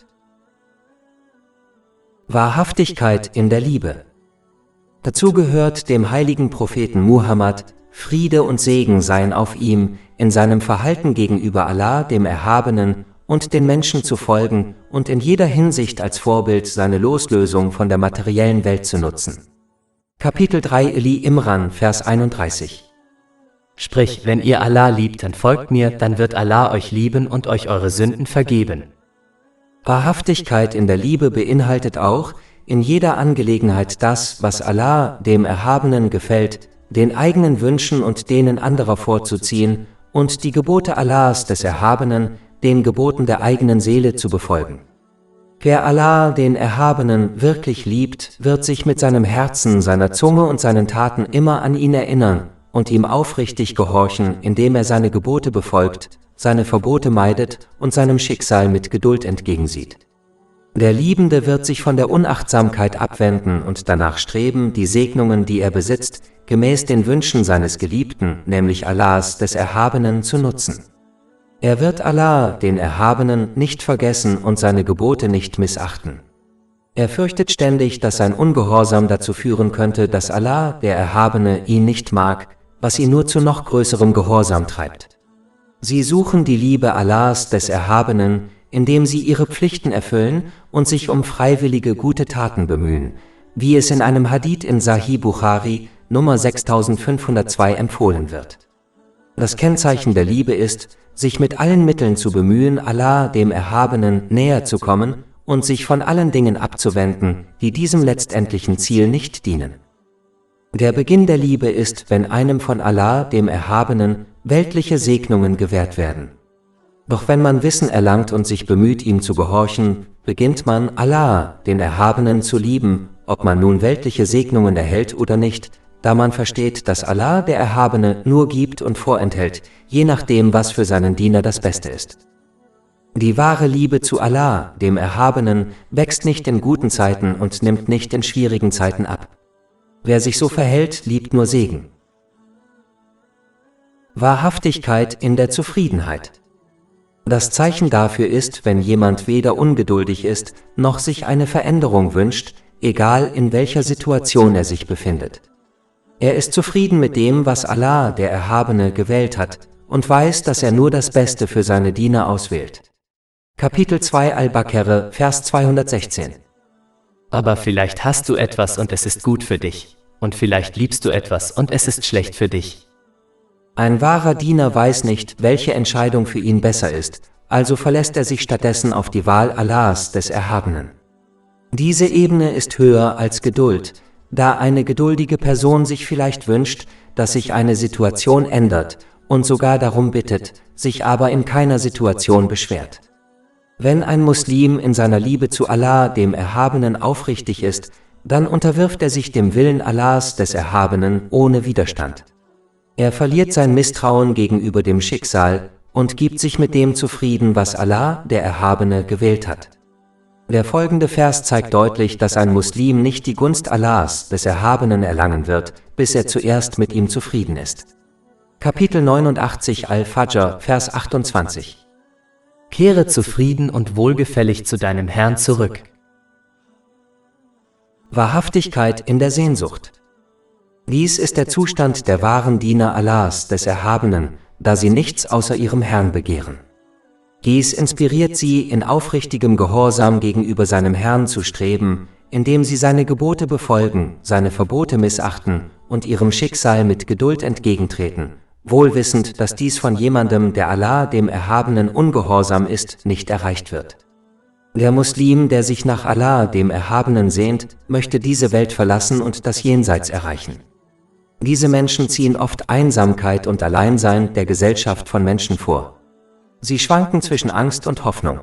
Wahrhaftigkeit in der Liebe. Dazu gehört, dem heiligen Propheten Muhammad, Friede und Segen seien auf ihm, in seinem Verhalten gegenüber Allah, dem Erhabenen, und den Menschen zu folgen und in jeder Hinsicht als Vorbild seine Loslösung von der materiellen Welt zu nutzen. Kapitel 3 Ali Imran, Vers 31. Sprich, wenn ihr Allah liebt, dann folgt mir, dann wird Allah euch lieben und euch eure Sünden vergeben. Wahrhaftigkeit in der Liebe beinhaltet auch, in jeder Angelegenheit das, was Allah, dem Erhabenen, gefällt, den eigenen Wünschen und denen anderer vorzuziehen und die Gebote Allahs, des Erhabenen, den Geboten der eigenen Seele zu befolgen. Wer Allah, den Erhabenen, wirklich liebt, wird sich mit seinem Herzen, seiner Zunge und seinen Taten immer an ihn erinnern und ihm aufrichtig gehorchen, indem er seine Gebote befolgt, seine Verbote meidet und seinem Schicksal mit Geduld entgegensieht. Der Liebende wird sich von der Unachtsamkeit abwenden und danach streben, die Segnungen, die er besitzt, gemäß den Wünschen seines Geliebten, nämlich Allahs, des Erhabenen, zu nutzen. Er wird Allah, den Erhabenen, nicht vergessen und seine Gebote nicht missachten. Er fürchtet ständig, dass sein Ungehorsam dazu führen könnte, dass Allah, der Erhabene, ihn nicht mag, was ihn nur zu noch größerem Gehorsam treibt. Sie suchen die Liebe Allahs, des Erhabenen, indem sie ihre Pflichten erfüllen und sich um freiwillige gute Taten bemühen, wie es in einem Hadith in Sahih Bukhari, Nummer 6502 empfohlen wird. Das Kennzeichen der Liebe ist, sich mit allen Mitteln zu bemühen, Allah, dem Erhabenen, näher zu kommen und sich von allen Dingen abzuwenden, die diesem letztendlichen Ziel nicht dienen. Der Beginn der Liebe ist, wenn einem von Allah, dem Erhabenen, weltliche Segnungen gewährt werden. Doch wenn man Wissen erlangt und sich bemüht, ihm zu gehorchen, beginnt man, Allah, den Erhabenen, zu lieben, ob man nun weltliche Segnungen erhält oder nicht, da man versteht, dass Allah, der Erhabene, nur gibt und vorenthält, je nachdem, was für seinen Diener das Beste ist. Die wahre Liebe zu Allah, dem Erhabenen, wächst nicht in guten Zeiten und nimmt nicht in schwierigen Zeiten ab. Wer sich so verhält, liebt nur Segen. Wahrhaftigkeit in der Zufriedenheit. Das Zeichen dafür ist, wenn jemand weder ungeduldig ist, noch sich eine Veränderung wünscht, egal in welcher Situation er sich befindet. Er ist zufrieden mit dem, was Allah, der Erhabene, gewählt hat, und weiß, dass er nur das Beste für seine Diener auswählt. Kapitel 2 Al-Baqarah, Vers 216. Aber vielleicht hast du etwas und es ist gut für dich, und vielleicht liebst du etwas und es ist schlecht für dich. Ein wahrer Diener weiß nicht, welche Entscheidung für ihn besser ist, also verlässt er sich stattdessen auf die Wahl Allahs, des Erhabenen. Diese Ebene ist höher als Geduld, da eine geduldige Person sich vielleicht wünscht, dass sich eine Situation ändert und sogar darum bittet, sich aber in keiner Situation beschwert. Wenn ein Muslim in seiner Liebe zu Allah, dem Erhabenen, aufrichtig ist, dann unterwirft er sich dem Willen Allahs, des Erhabenen, ohne Widerstand. Er verliert sein Misstrauen gegenüber dem Schicksal und gibt sich mit dem zufrieden, was Allah, der Erhabene, gewählt hat. Der folgende Vers zeigt deutlich, dass ein Muslim nicht die Gunst Allahs, des Erhabenen, erlangen wird, bis er zuerst mit ihm zufrieden ist. Kapitel 89 Al-Fajr, Vers 28. Kehre zufrieden und wohlgefällig zu deinem Herrn zurück. Wahrhaftigkeit in der Sehnsucht. Dies ist der Zustand der wahren Diener Allahs, des Erhabenen, da sie nichts außer ihrem Herrn begehren. Dies inspiriert sie, in aufrichtigem Gehorsam gegenüber seinem Herrn zu streben, indem sie seine Gebote befolgen, seine Verbote missachten und ihrem Schicksal mit Geduld entgegentreten, wohl wissend, dass dies von jemandem, der Allah, dem Erhabenen, ungehorsam ist, nicht erreicht wird. Der Muslim, der sich nach Allah, dem Erhabenen, sehnt, möchte diese Welt verlassen und das Jenseits erreichen. Diese Menschen ziehen oft Einsamkeit und Alleinsein der Gesellschaft von Menschen vor. Sie schwanken zwischen Angst und Hoffnung.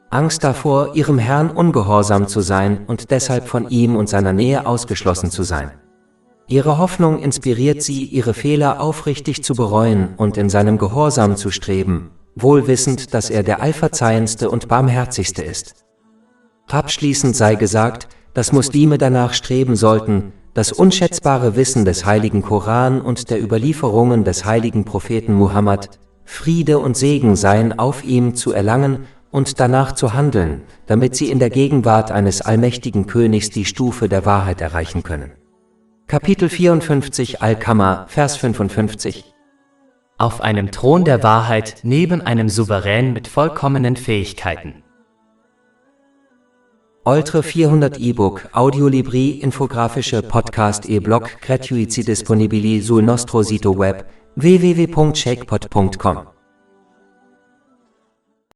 Angst davor, ihrem Herrn ungehorsam zu sein und deshalb von ihm und seiner Nähe ausgeschlossen zu sein. Ihre Hoffnung inspiriert sie, ihre Fehler aufrichtig zu bereuen und in seinem Gehorsam zu streben, wohl wissend, dass er der Allverzeihendste und Barmherzigste ist. Abschließend sei gesagt, dass Muslime danach streben sollten, das unschätzbare Wissen des heiligen Koran und der Überlieferungen des heiligen Propheten Muhammad, Friede und Segen seien auf ihm, zu erlangen und danach zu handeln, damit sie in der Gegenwart eines allmächtigen Königs die Stufe der Wahrheit erreichen können. Kapitel 54 Al-Qamar, Vers 55. Auf einem Thron der Wahrheit neben einem Souverän mit vollkommenen Fähigkeiten. Oltre 400 E-Book, Audiolibri, infografische Podcast e-Blog gratuiti disponibili sul nostro sito web www.shakepot.com